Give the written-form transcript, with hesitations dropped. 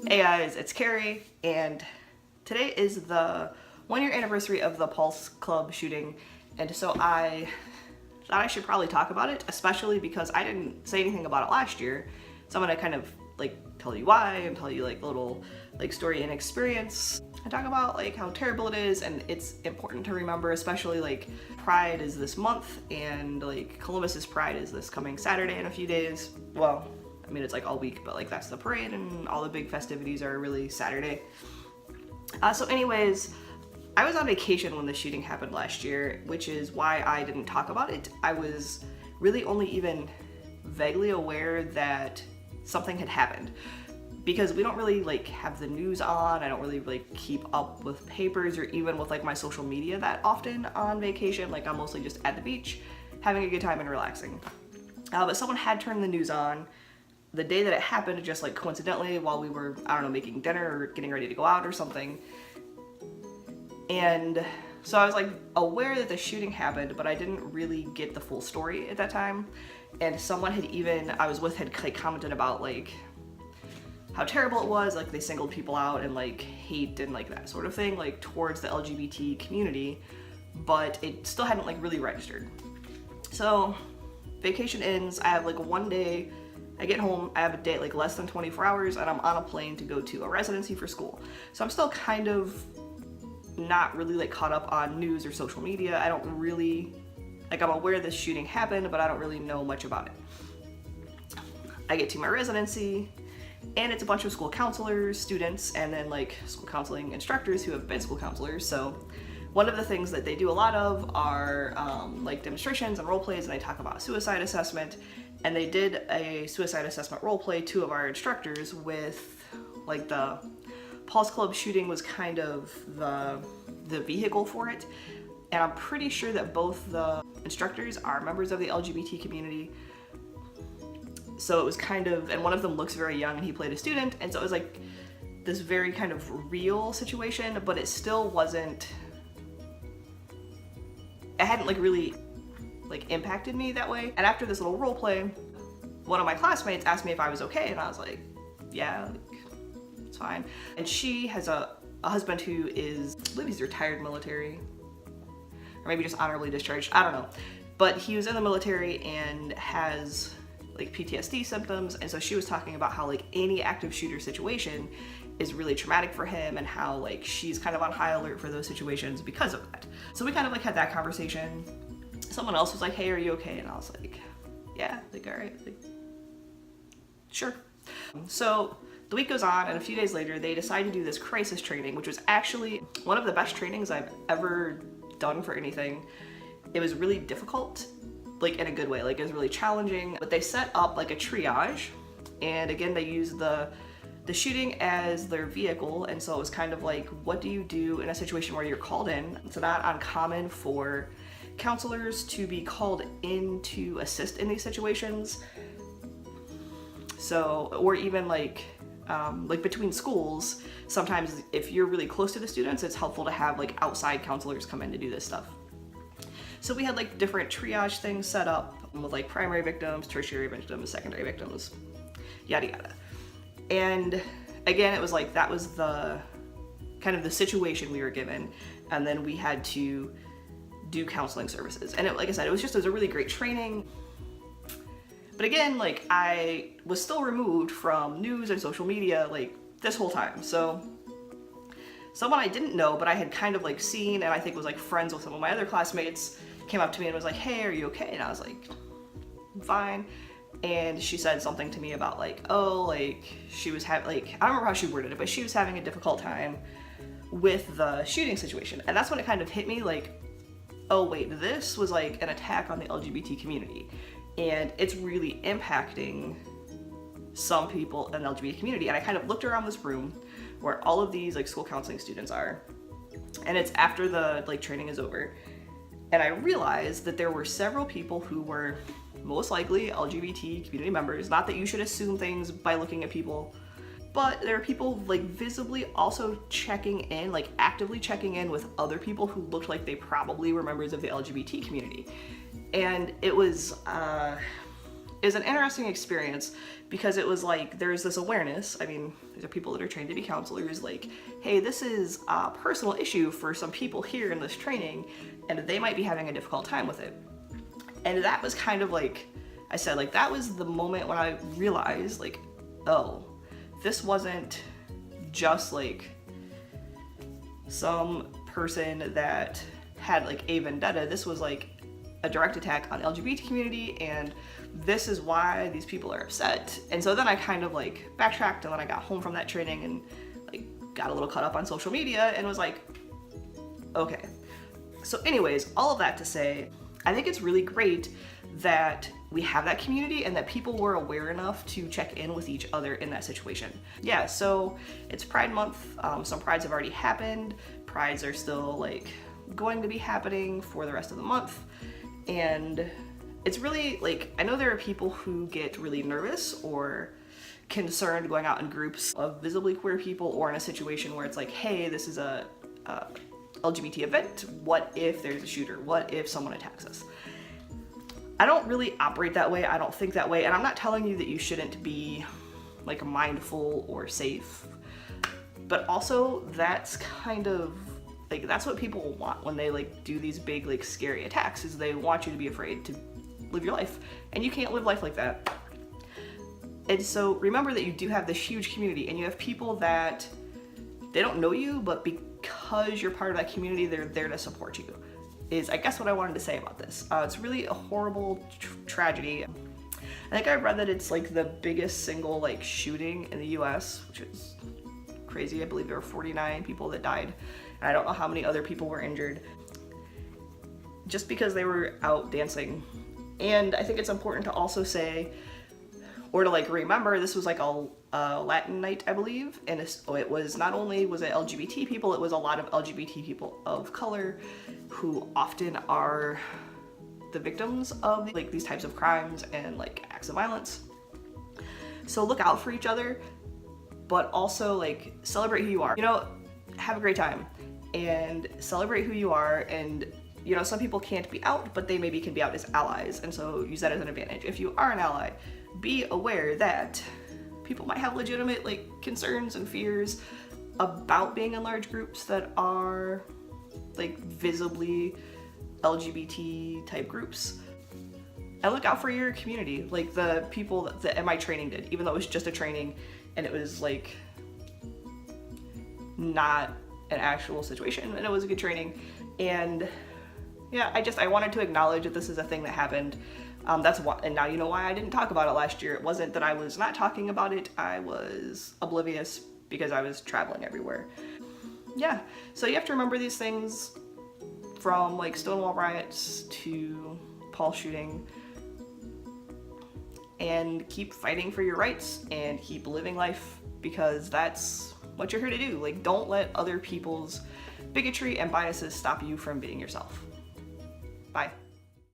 Hey guys, it's Carrie, and today is the 1-year anniversary of the Pulse Club shooting, and so I thought I should probably talk about it, especially because I didn't say anything about it last year. So I'm gonna kind of like tell you why and tell you like a little like story and experience. I talk about like how terrible it is, and it's important to remember, especially like Pride is this month, and like Columbus's Pride is this coming Saturday in a few days. Well, I mean, it's like all week, but like that's the parade and all the big festivities are really Saturday. So anyways, I was on vacation when the shooting happened last year, which is why I didn't talk about it. I was really only even vaguely aware that something had happened because we don't really like have the news on. I don't really like keep up with papers or even with like my social media that often on vacation. Like I'm mostly just at the beach, having a good time and relaxing. But someone had turned the news on the day that it happened, just like coincidentally while we were, I don't know, making dinner or getting ready to go out or something. And so I was like aware that the shooting happened, but I didn't really get the full story at that time. And someone had even, I was with, had like commented about like how terrible it was, like they singled people out and like hate and like that sort of thing, like towards the LGBT community, but it still hadn't like really registered. So vacation ends, I have like one day, I get home, I have a day like less than 24 hours, and I'm on a plane to go to a residency for school. So I'm still kind of not really like caught up on news or social media. I don't really, like I'm aware this shooting happened, but I don't really know much about it. I get to my residency, and it's a bunch of school counselors, students, and then like school counseling instructors who have been school counselors. So one of the things that they do a lot of are like demonstrations and role plays, and they talk about suicide assessment. And they did a suicide assessment role play, two of our instructors, with like the Pulse Club shooting was kind of the vehicle for it. And I'm pretty sure that both the instructors are members of the LGBT community. So it was kind of, and one of them looks very young and he played a student. And so it was like this very kind of real situation, but it still wasn't, it hadn't like really like impacted me that way. And after this little role play, one of my classmates asked me if I was okay, and I was like, yeah, like, it's fine. And she has a husband who is, I believe he's retired military, or maybe just honorably discharged, I don't know. But he was in the military and has like PTSD symptoms, and so she was talking about how like any active shooter situation is really traumatic for him, and how like she's kind of on high alert for those situations because of that. So we kind of like had that conversation. Someone else was like, hey, are you okay? And I was like, yeah, like, all right, like, sure. So the week goes on, and a few days later, they decide to do this crisis training, which was actually one of the best trainings I've ever done for anything. It was really difficult, like in a good way, like it was really challenging, but they set up like a triage. And again, they used the shooting as their vehicle. And so it was kind of like, what do you do in a situation where you're called in? It's not uncommon for counselors to be called in to assist in these situations. So, or even like between schools, sometimes if you're really close to the students, it's helpful to have like outside counselors come in to do this stuff. So we had like different triage things set up with like primary victims, tertiary victims, secondary victims, yada yada. And again, it was like, that was the kind of the situation we were given. And then we had to do counseling services. And like I said, it was a really great training. But again, like I was still removed from news and social media like this whole time. So someone I didn't know, but I had kind of like seen, and I think was like friends with some of my other classmates, came up to me and was like, hey, are you okay? And I was like, I'm fine. And she said something to me about like, oh, like she was having, like, I don't remember how she worded it, but she was having a difficult time with the shooting situation. And that's when it kind of hit me like, oh wait, this was like an attack on the LGBT community, and it's really impacting some people in the LGBT community. And I kind of looked around this room where all of these like school counseling students are, and it's after the like training is over, and I realized that there were several people who were most likely LGBT community members. Not that you should assume things by looking at people, but there are people like visibly also checking in, like actively checking in with other people who looked like they probably were members of the LGBT community. And it was an interesting experience because it was like there's this awareness. I mean, these are people that are trained to be counselors, like, hey, this is a personal issue for some people here in this training, and they might be having a difficult time with it. And that was kind of like, I said, like, that was the moment when I realized, like, oh, this wasn't just like some person that had like a vendetta. This was like a direct attack on LGBT community, and this is why these people are upset. And so then I kind of like backtracked, and then I got home from that training and like got a little caught up on social media and was like, okay. So anyways, all of that to say, I think it's really great that we have that community and that people were aware enough to check in with each other in that situation. Yeah, so it's Pride Month. Some prides have already happened. Prides are still like going to be happening for the rest of the month. And it's really like, I know there are people who get really nervous or concerned going out in groups of visibly queer people, or in a situation where it's like, hey, this is a LGBT event. What if there's a shooter? What if someone attacks us? I don't really operate that way. I don't think that way. And I'm not telling you that you shouldn't be like mindful or safe, but also that's kind of like, that's what people want when they like do these big like scary attacks, is they want you to be afraid to live your life, and you can't live life like that. And so remember that you do have this huge community, and you have people that they don't know you, but because you're part of that community, they're there to support you, is I guess what I wanted to say about this. It's really a horrible tragedy. I think I read that it's like the biggest single like shooting in the US, which is crazy. I believe there were 49 people that died, and I don't know how many other people were injured just because they were out dancing. And I think it's important to also say, or to like remember, this was like a Latin night, I believe, and it was not only was it LGBT people, it was a lot of LGBT people of color who often are the victims of like these types of crimes and like acts of violence. So look out for each other, but also like celebrate who you are. You know, have a great time and celebrate who you are. And you know, some people can't be out, but they maybe can be out as allies, and so use that as an advantage. If you are an ally, be aware that people might have legitimate like concerns and fears about being in large groups that are like visibly LGBT type groups. And look out for your community, like the people that my training did, even though it was just a training and it was like not an actual situation, and it was a good training. And yeah, I wanted to acknowledge that this is a thing that happened. That's why, and now you know why I didn't talk about it last year. It wasn't that I was not talking about it, I was oblivious because I was traveling everywhere. Yeah, so you have to remember these things, from like Stonewall riots to Paul shooting, and keep fighting for your rights and keep living life, because that's what you're here to do. Like, don't let other people's bigotry and biases stop you from being yourself. Bye.